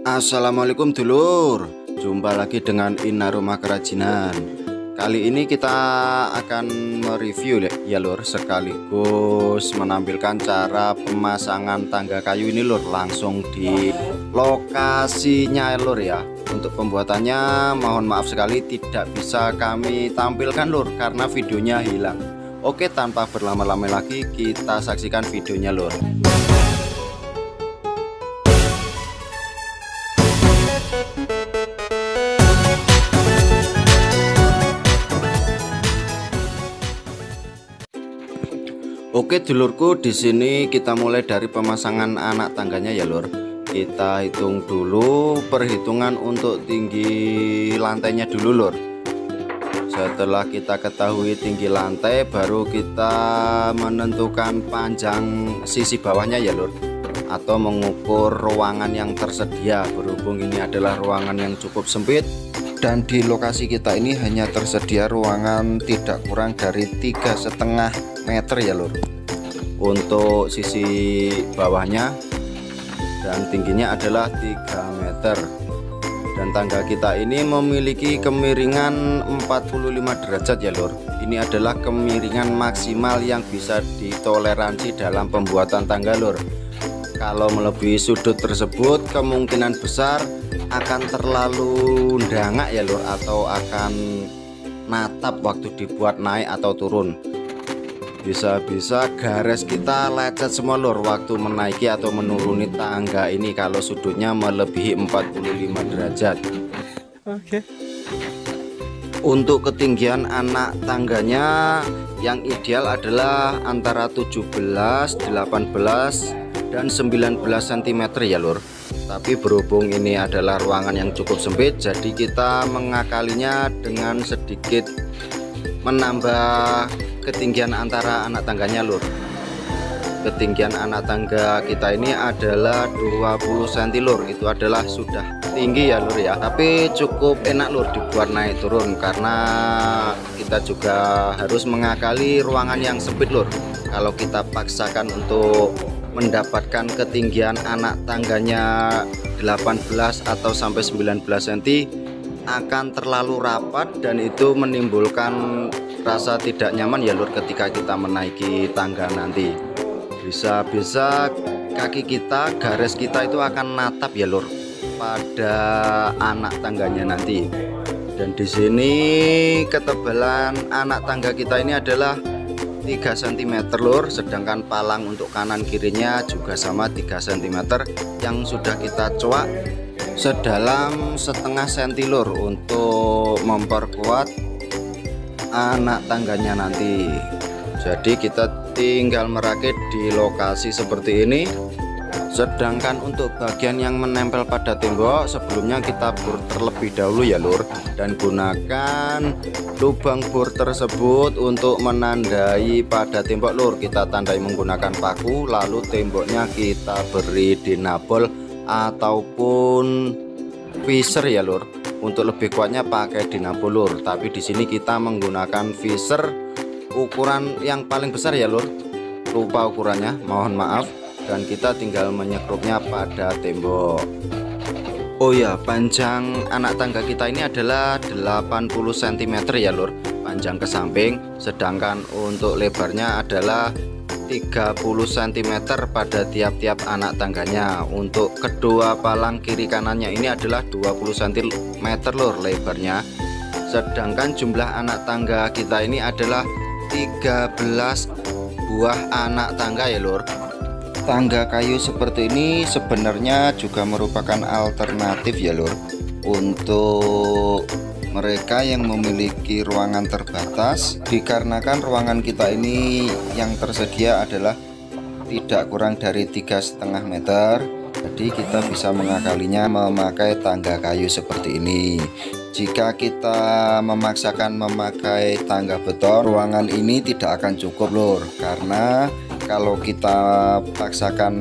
Assalamualaikum dulur, jumpa lagi dengan Ina Rumah Kerajinan. Kali ini kita akan mereview ya lur, sekaligus menampilkan cara pemasangan tangga kayu ini lur, langsung di lokasinya lur ya. Untuk pembuatannya mohon maaf sekali tidak bisa kami tampilkan lur, karena videonya hilang. Oke, tanpa berlama-lama lagi kita saksikan videonya lur. Oke dulurku, di sini kita mulai dari pemasangan anak tangganya ya lur. Kita hitung dulu perhitungan untuk tinggi lantainya dulu lur. Setelah kita ketahui tinggi lantai, baru kita menentukan panjang sisi bawahnya ya lur, atau mengukur ruangan yang tersedia. Berhubung ini adalah ruangan yang cukup sempit, dan di lokasi kita ini hanya tersedia ruangan tidak kurang dari 3,5 meter ya lur untuk sisi bawahnya, dan tingginya adalah 3 meter. Dan tangga kita ini memiliki kemiringan 45 derajat ya lur. Ini adalah kemiringan maksimal yang bisa ditoleransi dalam pembuatan tangga lur. Kalau melebihi sudut tersebut kemungkinan besar akan terlalu ndangak ya lur, atau akan natap waktu dibuat naik atau turun. Bisa-bisa garis kita lecet semua lur waktu menaiki atau menuruni tangga ini kalau sudutnya melebihi 45 derajat. Oke. Untuk ketinggian anak tangganya yang ideal adalah antara 17, 18, dan 19 cm ya lur. Tapi berhubung ini adalah ruangan yang cukup sempit, jadi kita mengakalinya dengan sedikit menambah ketinggian antara anak tangganya lur. Ketinggian anak tangga kita ini adalah 20 cm lur. Itu adalah sudah tinggi ya lur ya, tapi cukup enak lur dibuat naik turun, karena kita juga harus mengakali ruangan yang sempit lur. Kalau kita paksakan untuk mendapatkan ketinggian anak tangganya 18 atau sampai 19 cm akan terlalu rapat, dan itu menimbulkan rasa tidak nyaman ya lur ketika kita menaiki tangga nanti. Bisa-bisa kaki kita, garis kita itu akan natap ya lur pada anak tangganya nanti. Dan di sini ketebalan anak tangga kita ini adalah 3 cm lur, sedangkan palang untuk kanan kirinya juga sama 3 cm yang sudah kita coak sedalam setengah senti lur untuk memperkuat anak tangganya nanti. Jadi kita tinggal merakit di lokasi seperti ini. Sedangkan untuk bagian yang menempel pada tembok, sebelumnya kita bor terlebih dahulu ya lur, dan gunakan lubang bor tersebut untuk menandai pada tembok lur. Kita tandai menggunakan paku, lalu temboknya kita beri dinabol ataupun visor ya lur. Untuk lebih kuatnya pakai dinabol lur, tapi di sini kita menggunakan visor ukuran yang paling besar ya lur. Lupa ukurannya, mohon maaf. Dan kita tinggal menyekrupnya pada tembok. Oh ya, panjang anak tangga kita ini adalah 80 cm ya lur, panjang ke samping. Sedangkan untuk lebarnya adalah 30 cm pada tiap-tiap anak tangganya. Untuk kedua palang kiri kanannya ini adalah 20 cm lur lebarnya. Sedangkan jumlah anak tangga kita ini adalah 13 buah anak tangga ya lur. Tangga kayu seperti ini sebenarnya juga merupakan alternatif ya lur, untuk mereka yang memiliki ruangan terbatas, dikarenakan ruangan kita ini yang tersedia adalah tidak kurang dari 3,5 meter. Jadi kita bisa mengakalinya memakai tangga kayu seperti ini. Jika kita memaksakan memakai tangga beton, ruangan ini tidak akan cukup lur, karena kalau kita paksakan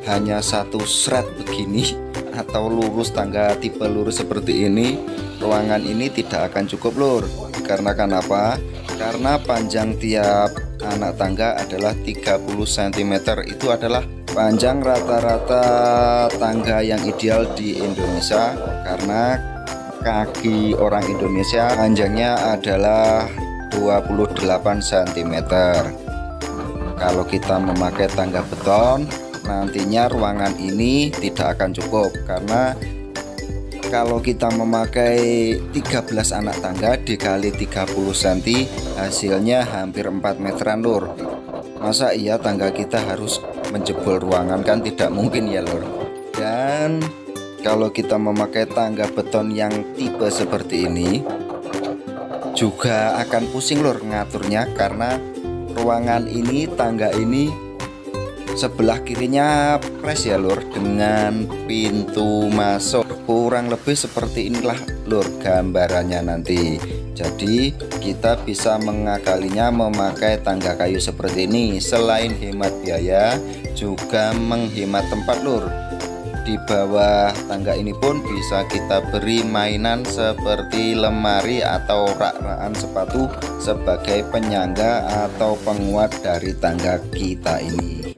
hanya satu shred begini atau lurus, tangga tipe lurus seperti ini, ruangan ini tidak akan cukup lur. Dikarenakan apa? Karena panjang tiap anak tangga adalah 30 cm, itu adalah Panjang rata-rata tangga yang ideal di Indonesia, karena kaki orang Indonesia panjangnya adalah 28 cm. Kalau kita memakai tangga beton, nantinya ruangan ini tidak akan cukup, karena kalau kita memakai 13 anak tangga dikali 30 cm, hasilnya hampir 4 meteran lur. Masa iya tangga kita harus menjebol ruangan, kan tidak mungkin ya lur. Dan kalau kita memakai tangga beton yang tipe seperti ini juga akan pusing lur ngaturnya, karena ruangan ini, tangga ini sebelah kirinya pres ya lur, dengan pintu masuk. Kurang lebih seperti inilah lur gambarannya nanti. Jadi kita bisa mengakalinya memakai tangga kayu seperti ini. Selain hemat biaya, juga menghemat tempat lur. Di bawah tangga ini pun bisa kita beri mainan seperti lemari atau rak-rakan sepatu sebagai penyangga atau penguat dari tangga kita ini.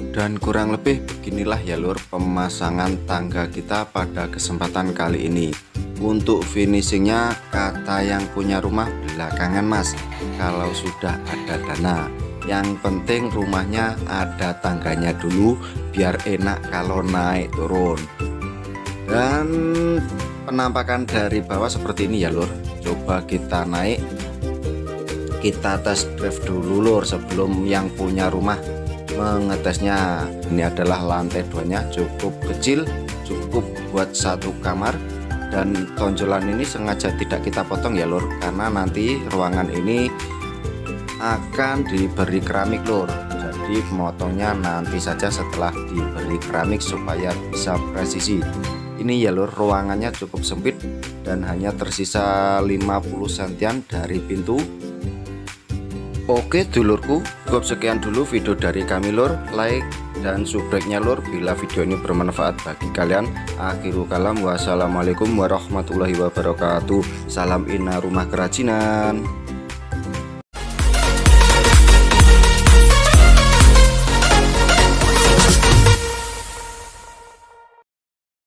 Dan kurang lebih beginilah ya lur pemasangan tangga kita pada kesempatan kali ini. Untuk finishingnya, kata yang punya rumah belakangan mas, kalau sudah ada dana. Yang penting rumahnya ada tangganya dulu, biar enak kalau naik turun. Dan penampakan dari bawah seperti ini ya lur. Coba kita naik, kita tes drive dulu lur sebelum yang punya rumah mengetesnya. Ini adalah lantai 2-nya, cukup kecil, cukup buat satu kamar. Dan tonjolan ini sengaja tidak kita potong ya lur, karena nanti ruangan ini akan diberi keramik lur. Jadi memotongnya nanti saja setelah diberi keramik supaya bisa presisi. Ini ya lur, ruangannya cukup sempit dan hanya tersisa 50 cm dari pintu. Oke dulurku, cukup sekian dulu video dari kami lur. Like dan subscribe-nya lur bila video ini bermanfaat bagi kalian. Akhirul kalam, wassalamualaikum warahmatullahi wabarakatuh. Salam Ina Rumah Kerajinan.